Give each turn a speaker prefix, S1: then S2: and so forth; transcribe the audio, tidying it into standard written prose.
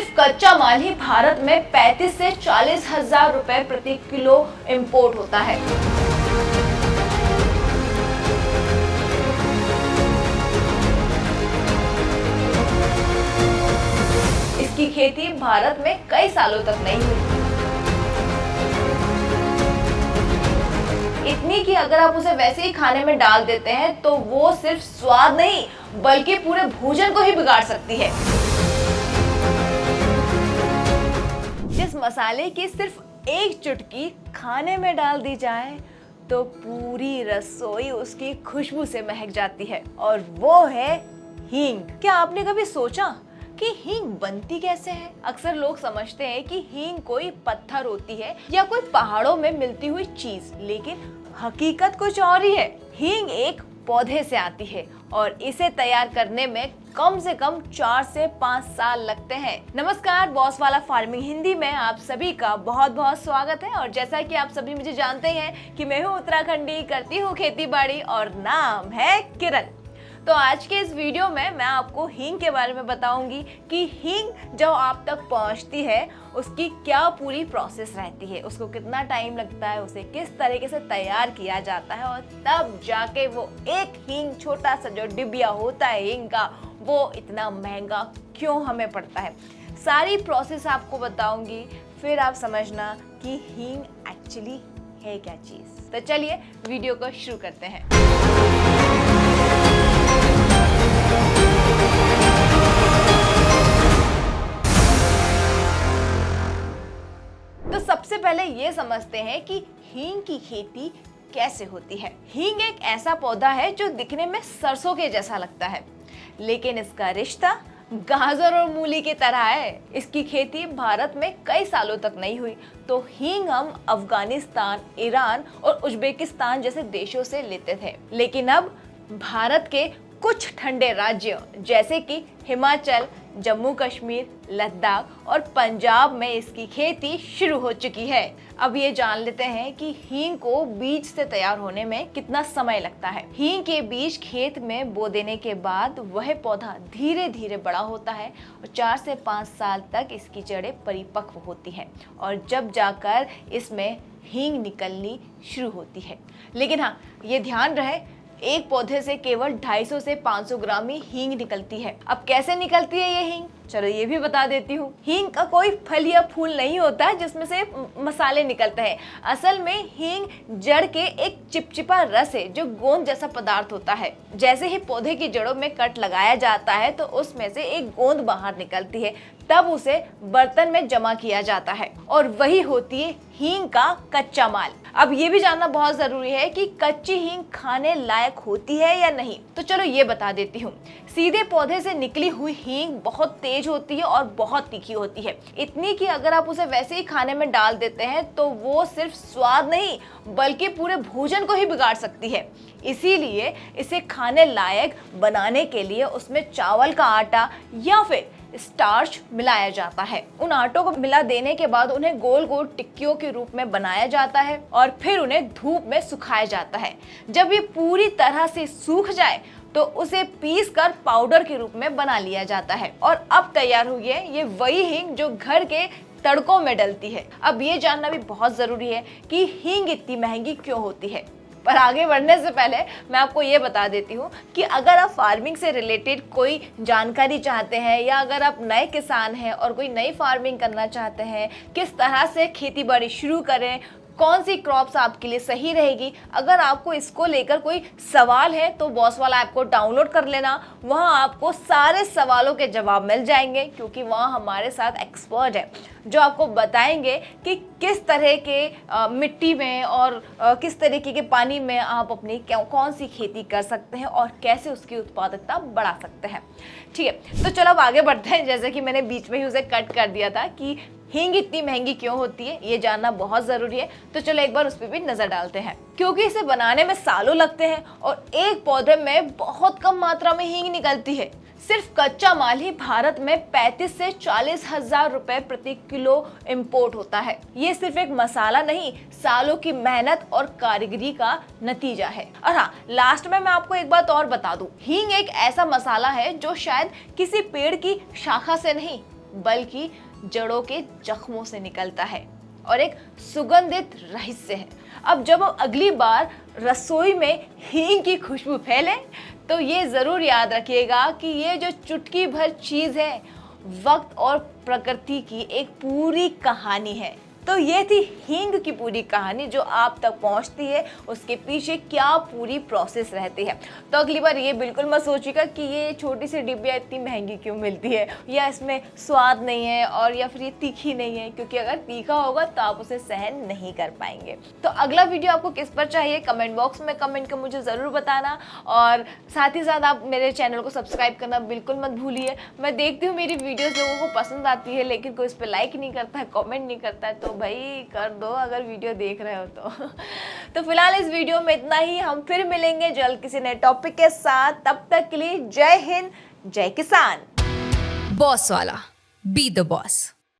S1: सिर्फ कच्चा माल ही भारत में 35 से 40 हजार रुपए प्रति किलो इंपोर्ट होता है। इसकी खेती भारत में कई सालों तक नहीं हुई, इतनी कि अगर आप उसे वैसे ही खाने में डाल देते हैं तो वो सिर्फ स्वाद नहीं बल्कि पूरे भोजन को ही बिगाड़ सकती है। जिस मसाले की सिर्फ एक चुटकी खाने में डाल दी जाए तो पूरी रसोई उसकी खुशबू से महक जाती है, और वो है हींग। क्या आपने कभी सोचा कि हींग बनती कैसे है? अक्सर लोग समझते हैं कि हींग कोई पत्थर होती है या कोई पहाड़ों में मिलती हुई चीज, लेकिन हकीकत कुछ और ही है। हींग एक पौधे से आती है और इसे तैयार करने में कम से कम 4 से 5 साल लगते हैं। नमस्कार, बॉस वाला फार्मिंग हिंदी में आप सभी का बहुत बहुत स्वागत है। और जैसा कि आप सभी मुझे जानते हैं कि मैं हूँ उत्तराखंडी, करती हूँ खेती बाड़ी और नाम है किरण। तो आज के इस वीडियो में मैं आपको हींग के बारे में बताऊंगी कि हींग जब आप तक पहुंचती है उसकी क्या पूरी प्रोसेस रहती है, उसको कितना टाइम लगता है, उसे किस तरीके से तैयार किया जाता है, और तब जाके वो एक हींग, छोटा सा जो डिबिया होता है हींग का, वो इतना महंगा क्यों हमें पड़ता है। सारी प्रोसेस आपको बताऊंगी, फिर आप समझना कि हींग एक्चुअली है क्या चीज। तो चलिए वीडियो को शुरू करते हैं। तो सबसे पहले ये समझते हैं कि हींग की खेती कैसे होती है। हींग एक ऐसा पौधा है जो दिखने में सरसों के जैसा लगता है, लेकिन इसका रिश्ता गाजर और मूली की तरह है। इसकी खेती भारत में कई सालों तक नहीं हुई, तो हींग हम अफगानिस्तान, ईरान और उज्बेकिस्तान जैसे देशों से लेते थे, लेकिन अब भारत के कुछ ठंडे राज्यों जैसे कि हिमाचल, जम्मू कश्मीर, लद्दाख और पंजाब में इसकी खेती शुरू हो चुकी है। अब ये जान लेते हैं कि हींग को बीज से तैयार होने में कितना समय लगता है। हींग के बीज खेत में बो देने के बाद वह पौधा धीरे धीरे बड़ा होता है और 4 से 5 साल तक इसकी जड़ें परिपक्व होती हैं, और जब जाकर इसमें हींग निकलनी शुरू होती है। लेकिन हाँ, ये ध्यान रहे, एक पौधे से केवल 250 से 500 ग्राम ही हींग निकलती है। अब कैसे निकलती है ये हींग, चलो ये भी बता देती हूँ। हींग का कोई फल या फूल नहीं होता है जिसमें से मसाले निकलते हैं। असल में हींग जड़ के एक चिपचिपा रस है जो गोंद जैसा पदार्थ होता है। जैसे ही पौधे की जड़ों में कट लगाया जाता है तो उसमें से एक गोंद बाहर निकलती है, तब उसे बर्तन में जमा किया जाता है और वही होती है हींग का कच्चा माल। अब ये भी जानना बहुत जरूरी है कि कच्ची हींग खाने लायक होती है या नहीं, तो चलो ये बता देती हूँ। सीधे पौधे से निकली हुई हींग बहुत तेज होती है और बहुत तीखी होती है, इतनी कि अगर आप उसे वैसे ही खाने में डाल देते हैं तो वो सिर्फ स्वाद नहीं बल्कि पूरे भोजन को ही बिगाड़ सकती है। इसीलिए इसे खाने लायक बनाने के लिए उसमें चावल का आटा या फिर स्टार्च मिलाया जाता है। उन आटों को मिला देने के बाद उन्हें गोल गोल टिक्कियों के रूप में बनाया जाता है और फिर उन्हें धूप में सुखाया जाता है। जब ये पूरी तरह से सूख जाए तो उसे पीस कर पाउडर के रूप में बना लिया जाता है, और अब तैयार हुई है ये वही हींग जो घर के तड़कों में डलती है। अब ये जानना भी बहुत जरूरी है कि हींग इतनी महंगी क्यों होती है। पर आगे बढ़ने से पहले मैं आपको ये बता देती हूँ कि अगर आप फार्मिंग से रिलेटेड कोई जानकारी चाहते हैं या अगर आप नए किसान हैं और कोई नई फार्मिंग करना चाहते हैं, किस तरह से खेती बाड़ी शुरू करें, कौन सी क्रॉप्स आपके लिए सही रहेगी, अगर आपको इसको लेकर कोई सवाल है तो बॉस वाला ऐप को डाउनलोड कर लेना। वहाँ आपको सारे सवालों के जवाब मिल जाएंगे, क्योंकि वहाँ हमारे साथ एक्सपर्ट है जो आपको बताएंगे कि किस तरह के मिट्टी में और किस तरीके के पानी में आप अपनी कौन सी खेती कर सकते हैं और कैसे उसकी उत्पादकता बढ़ा सकते हैं। ठीक है, तो चलो अब आगे बढ़ते हैं। जैसे कि मैंने बीच में ही उसे कट कर दिया था कि हींग इतनी महंगी क्यों होती है, ये जानना बहुत जरूरी है। तो चलो एक बार उस पर भी नजर डालते हैं। क्योंकि इसे बनाने में सालों लगते हैं और एक पौधे में बहुत कम मात्रा में हींग निकलती है। सिर्फ कच्चा माल ही भारत में 35 से 40 हजार रुपए प्रति किलो इंपोर्ट होता है। ये सिर्फ एक मसाला नहीं, सालों की मेहनत और कारीगरी का नतीजा है। और हाँ, लास्ट में मैं आपको एक बात और बता दूं, हींग एक ऐसा मसाला है जो शायद किसी पेड़ की शाखा से नहीं बल्कि जड़ों के जख्मों से निकलता है और एक सुगंधित रहस्य है। अब जब अगली बार रसोई में हींग की खुशबू फैले तो ये ज़रूर याद रखिएगा कि ये जो चुटकी भर चीज़ है वक्त और प्रकृति की एक पूरी कहानी है। तो ये थी हींग की पूरी कहानी जो आप तक पहुंचती है, उसके पीछे क्या पूरी प्रोसेस रहती है। तो अगली बार ये बिल्कुल मत सोचिएगा कि ये छोटी सी डिब्बियाँ इतनी महंगी क्यों मिलती है, या इसमें स्वाद नहीं है, और या फिर ये तीखी नहीं है, क्योंकि अगर तीखा होगा तो आप उसे सहन नहीं कर पाएंगे। तो अगला वीडियो आपको किस पर चाहिए कमेंट बॉक्स में कमेंट कर मुझे ज़रूर बताना, और साथ ही साथ आप मेरे चैनल को सब्सक्राइब करना बिल्कुल मत भूलिए। मैं देखती हूँ मेरी वीडियोज़ लोगों को पसंद आती है, लेकिन कोई इस पर लाइक नहीं करता है, कॉमेंट नहीं करता है, तो भाई कर दो अगर वीडियो देख रहे हो तो फिलहाल इस वीडियो में इतना ही। हम फिर मिलेंगे जल्द किसी नए टॉपिक के साथ। तब तक के लिए जय हिंद, जय किसान।
S2: बॉस वाला, बी द बॉस।